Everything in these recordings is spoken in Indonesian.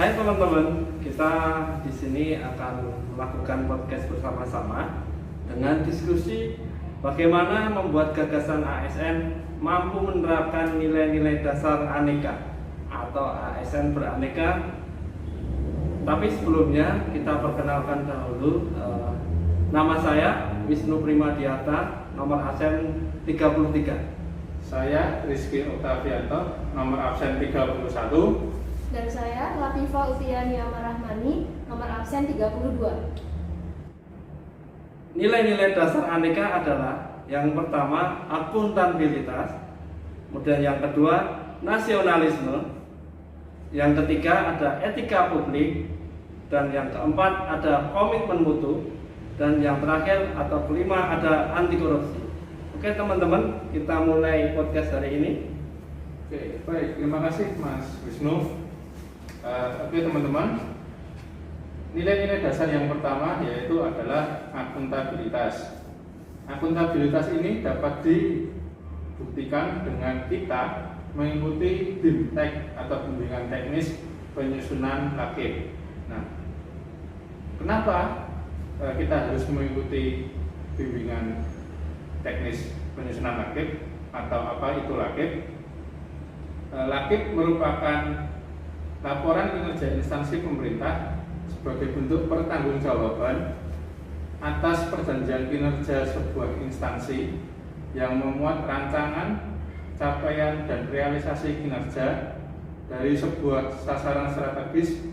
Hai teman-teman, kita di sini akan melakukan podcast bersama-sama dengan diskusi bagaimana membuat gagasan ASN mampu menerapkan nilai-nilai dasar aneka atau ASN beraneka. Tapi sebelumnya kita perkenalkan dahulu, nama saya Wisnu Primadiarta, nomor absen 33. Saya Rizky Oktavianto, nomor absen 31. Dan saya Latifa Utiania Marahmani, nomor absen 32. Nilai-nilai dasar aneka adalah yang pertama akuntabilitas, kemudian yang kedua nasionalisme, yang ketiga ada etika publik, dan yang keempat ada komitmen mutu, dan yang terakhir atau kelima ada anti korupsi. Oke teman-teman, kita mulai podcast hari ini. Oke, baik, terima kasih Mas Wisnu. Oke teman-teman, nilai-nilai dasar yang pertama yaitu adalah akuntabilitas. Akuntabilitas ini dapat dibuktikan dengan kita mengikuti BIMTEK atau bimbingan teknis penyusunan LAKIP. Nah, kenapa kita harus mengikuti bimbingan teknis penyusunan LAKIP atau apa itu LAKIP? LAKIP merupakan laporan kinerja instansi pemerintah sebagai bentuk pertanggungjawaban atas perjanjian kinerja sebuah instansi yang memuat rancangan, capaian, dan realisasi kinerja dari sebuah sasaran strategis,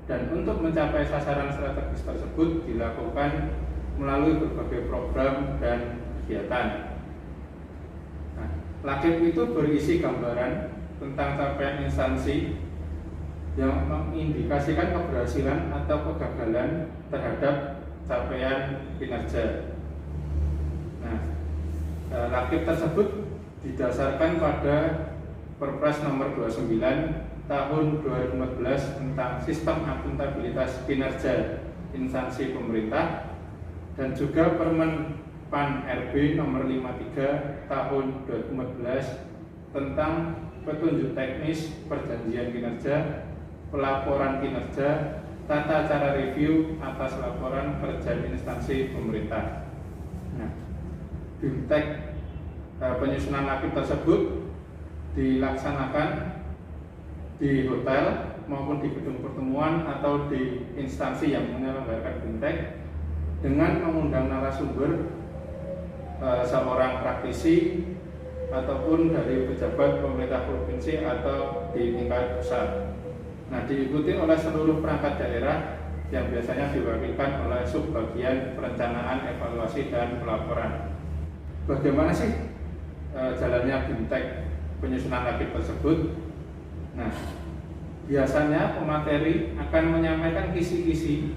dan untuk mencapai sasaran strategis tersebut dilakukan melalui berbagai program dan kegiatan. Nah, LAKIP itu berisi gambaran tentang capaian instansi yang mengindikasikan keberhasilan atau kegagalan terhadap capaian kinerja. Nah, LAKIP tersebut didasarkan pada Perpres nomor 29 tahun 2014 tentang sistem akuntabilitas kinerja instansi pemerintah, dan juga Permen PAN RB nomor 53 tahun 2014 tentang petunjuk teknis perjanjian kinerja, pelaporan kinerja, tata cara review atas laporan kerja instansi pemerintah. Nah, BIMTEK penyusunan LAKIP tersebut dilaksanakan di hotel maupun di gedung pertemuan atau di instansi yang menyelenggarakan BIMTEK dengan mengundang narasumber seorang praktisi ataupun dari pejabat pemerintah provinsi atau di tingkat pusat. Nah, diikuti oleh seluruh perangkat daerah yang biasanya diwakilkan oleh subbagian perencanaan, evaluasi, dan pelaporan. Bagaimana sih jalannya BIMTEK penyusunan LAKIP tersebut? Nah, biasanya pemateri akan menyampaikan kisi-kisi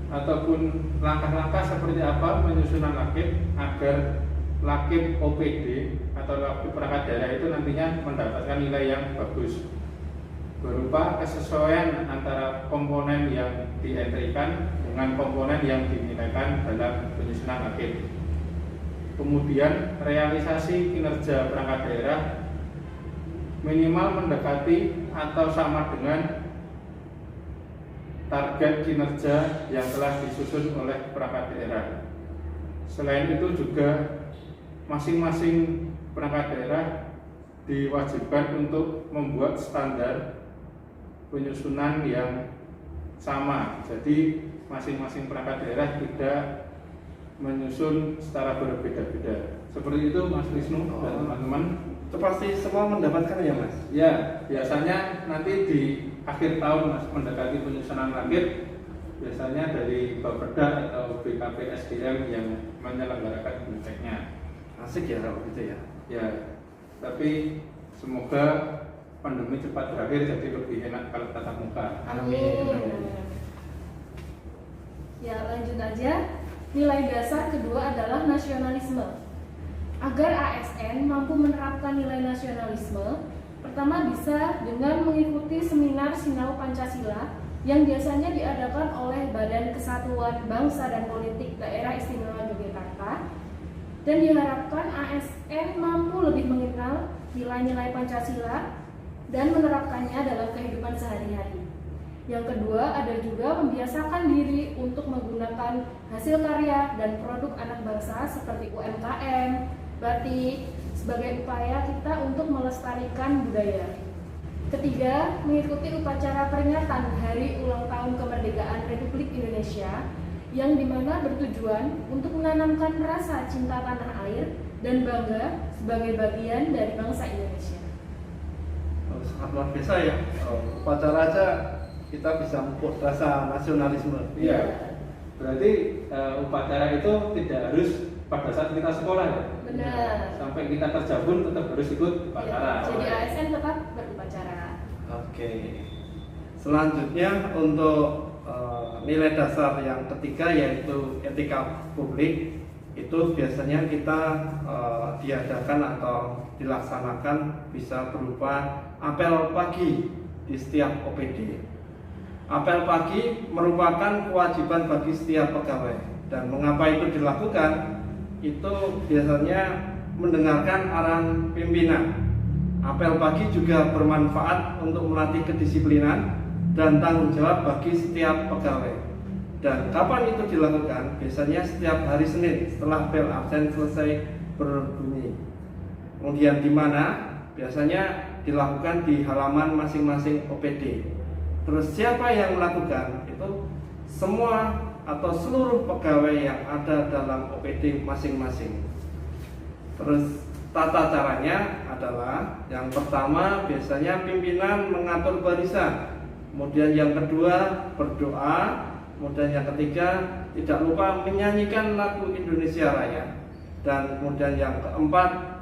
ataupun langkah-langkah seperti apa penyusunan LAKIP agar LAKIP OPD atau LAKIP perangkat daerah itu nantinya mendapatkan nilai yang bagus, berupa kesesuaian antara komponen yang dientrikan dengan komponen yang dinilaikan dalam penyusunan LAKIP. Kemudian realisasi kinerja perangkat daerah minimal mendekati atau sama dengan target kinerja yang telah disusun oleh perangkat daerah. Selain itu juga masing-masing perangkat daerah diwajibkan untuk membuat standar penyusunan yang sama. Jadi masing-masing perangkat daerah tidak menyusun secara berbeda-beda. Seperti itu Mas Wisnu dan teman-teman. Itu pasti semua mendapatkan ya Mas? Ya, biasanya nanti di akhir tahun Mas mendekati penyusunan LAKIP, biasanya dari Bapeda atau BKP SDM yang menyelenggarakan BIMTEK-nya. Asik ya kalau gitu ya. Ya, tapi semoga pandemi cepat berakhir jadi lebih enak kalau tatap muka. Amin. Ya, lanjut aja. Nilai dasar kedua adalah nasionalisme. Agar ASN mampu menerapkan nilai nasionalisme, pertama bisa dengan mengikuti seminar Sinau Pancasila yang biasanya diadakan oleh Badan Kesatuan Bangsa dan Politik Daerah Istimewa Yogyakarta, dan diharapkan ASN mampu lebih mengenal nilai-nilai Pancasila dan menerapkannya dalam kehidupan sehari-hari. Yang kedua, ada juga membiasakan diri untuk menggunakan hasil karya dan produk anak bangsa seperti UMKM, batik, sebagai upaya kita untuk melestarikan budaya. Ketiga, mengikuti upacara peringatan Hari Ulang Tahun Kemerdekaan Republik Indonesia yang dimana bertujuan untuk menanamkan rasa cinta tanah air dan bangga sebagai bagian dari bangsa Indonesia. Sangat luar biasa ya, upacara aja kita bisa memupuk rasa nasionalisme. Iya. Berarti upacara itu tidak harus pada saat kita sekolah ya. Benar. Sampai kita kerja pun tetap harus ikut upacara. Jadi ASN tetap berupacara. Oke. Selanjutnya untuk nilai dasar yang ketiga yaitu etika publik, itu biasanya kita diadakan atau dilaksanakan bisa berupa apel pagi di setiap OPD. Apel pagi merupakan kewajiban bagi setiap pegawai. Dan mengapa itu dilakukan? Itu biasanya mendengarkan arahan pimpinan. Apel pagi juga bermanfaat untuk melatih kedisiplinan dan tanggung jawab bagi setiap pegawai. Dan kapan itu dilakukan? Biasanya setiap hari Senin setelah bel absen selesai berbunyi. Kemudian di mana? Biasanya dilakukan di halaman masing-masing OPD. Terus siapa yang melakukan? Itu semua atau seluruh pegawai yang ada dalam OPD masing-masing. Terus tata caranya adalah yang pertama biasanya pimpinan mengatur barisan. Kemudian yang kedua berdoa. Kemudian yang ketiga tidak lupa menyanyikan lagu Indonesia Raya. Dan kemudian yang keempat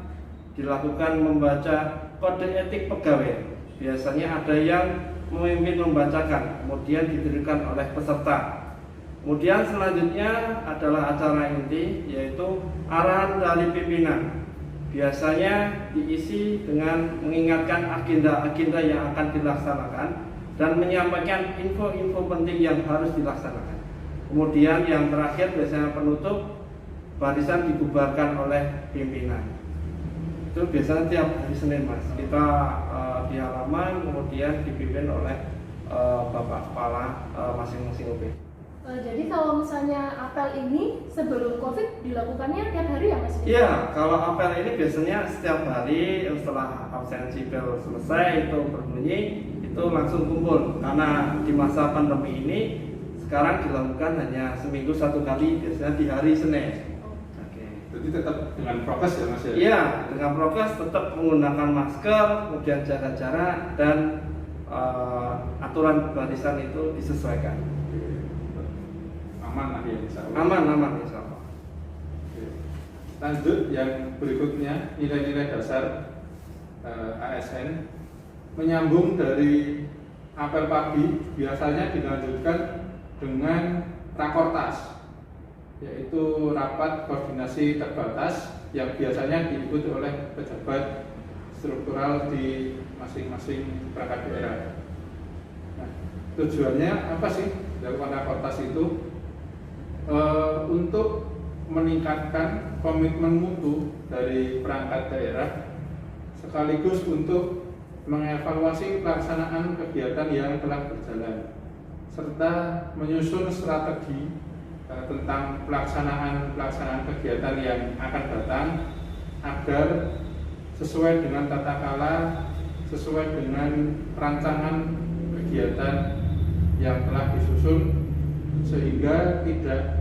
dilakukan membaca kode etik pegawai. Biasanya ada yang memimpin membacakan, kemudian didirikan oleh peserta. Kemudian selanjutnya adalah acara inti, yaitu arahan dari pimpinan. Biasanya diisi dengan mengingatkan agenda-agenda yang akan dilaksanakan dan menyampaikan info-info penting yang harus dilaksanakan. Kemudian yang terakhir biasanya penutup, barisan dibubarkan oleh pimpinan. Itu biasanya tiap hari Senin Mas. Kita di halaman kemudian dipimpin oleh Bapak Kepala masing-masing OP. Jadi kalau misalnya apel ini sebelum COVID dilakukannya tiap hari ya Mas? Iya, kalau apel ini biasanya setiap hari setelah absensi bel selesai itu berbunyi, itu langsung kumpul. Karena di masa pandemi ini sekarang dilakukan hanya seminggu satu kali, biasanya di hari Senin. Jadi tetap dengan prokes ya Mas ya? Iya, dengan prokes tetap menggunakan masker, kemudian jaga jarak dan aturan barisan itu disesuaikan. Aman lah ya insya Allah. Aman insya Allah. Lanjut yang berikutnya, nilai-nilai dasar ASN menyambung dari apel pagi biasanya dilanjutkan dengan rakortas, yaitu rapat koordinasi terbatas yang biasanya diikuti oleh pejabat struktural di masing-masing perangkat daerah. Nah, tujuannya apa sih dilakukan rakortas itu? Untuk meningkatkan komitmen mutu dari perangkat daerah, sekaligus untuk mengevaluasi pelaksanaan kegiatan yang telah berjalan, serta menyusun strategi tentang pelaksanaan kegiatan yang akan datang agar sesuai dengan tata kelola, sesuai dengan rancangan kegiatan yang telah disusun, sehingga tidak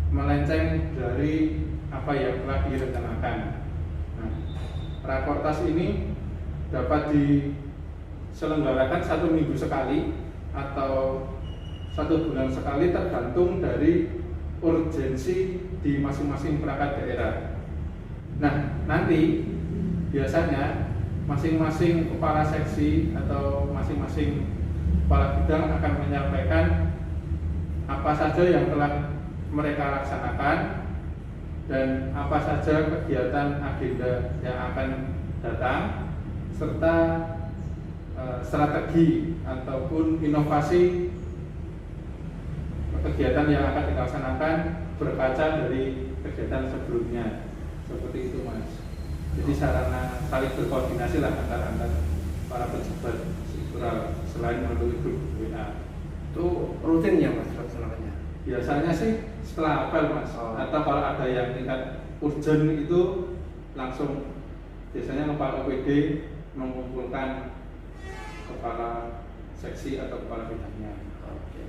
melenceng dari apa yang telah direncanakan. Nah, rakortas ini dapat diselenggarakan 1 minggu sekali atau 1 bulan sekali, tergantung dari urgensi di masing-masing perangkat daerah. Nah, nanti biasanya masing-masing kepala seksi atau masing-masing kepala bidang akan menyampaikan apa saja yang telah mereka laksanakan dan apa saja kegiatan agenda yang akan datang, serta strategi ataupun inovasi kegiatan yang akan dilaksanakan berkaca dari kegiatan sebelumnya. Seperti itu Mas. Jadi sarana saling berkoordinasi lah antar para pejabat struktural selain melalui grup WA. Itu rutin ya Mas laksanakannya? Biasanya sih setelah apel Mas, atau kalau ada yang tingkat urgent itu langsung biasanya kepala OPD mengumpulkan kepala seksi atau kepala bidangnya. Oke.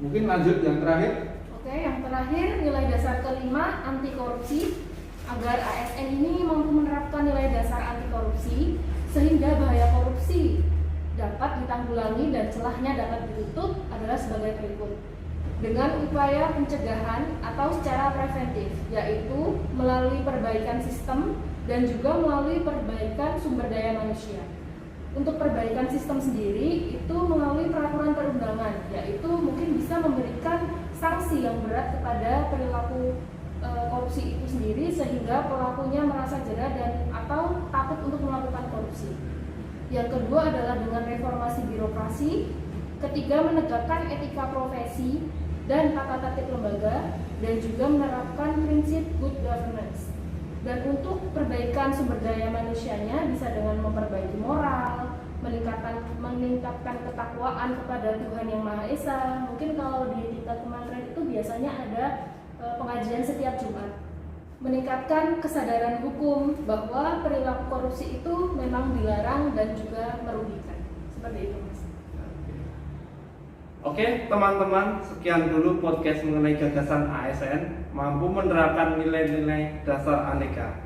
Mungkin lanjut yang terakhir. Oke, yang terakhir nilai dasar kelima anti korupsi. Agar ASN ini mampu menerapkan nilai dasar anti korupsi sehingga bahaya korupsi dapat ditanggulangi dan celahnya dapat ditutup adalah sebagai berikut. Dengan upaya pencegahan atau secara preventif, yaitu melalui perbaikan sistem dan juga melalui perbaikan sumber daya manusia. Untuk perbaikan sistem sendiri itu melalui peraturan perundangan, yaitu mungkin bisa memberikan sanksi yang berat kepada perilaku korupsi itu sendiri sehingga pelakunya merasa jera dan atau takut untuk melakukan korupsi. Yang kedua adalah dengan reformasi birokrasi. Ketiga, menegakkan etika profesi dan tata tertib lembaga dan juga menerapkan prinsip good governance. Dan untuk perbaikan sumber daya manusianya bisa dengan memperbaiki moral, meningkatkan ketakwaan kepada Tuhan Yang Maha Esa. Mungkin kalau di tingkat kementerian itu biasanya ada pengajian setiap Jumat. Meningkatkan kesadaran hukum bahwa perilaku korupsi itu memang dilarang dan juga merugikan. Seperti itu Mas. Oke teman-teman, sekian dulu podcast mengenai gagasan ASN mampu menerapkan nilai-nilai dasar aneka.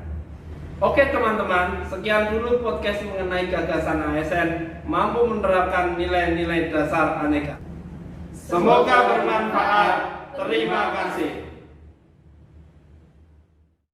Oke teman-teman, sekian dulu podcast mengenai gagasan ASN mampu menerapkan nilai-nilai dasar aneka. Semoga bermanfaat. Terima kasih.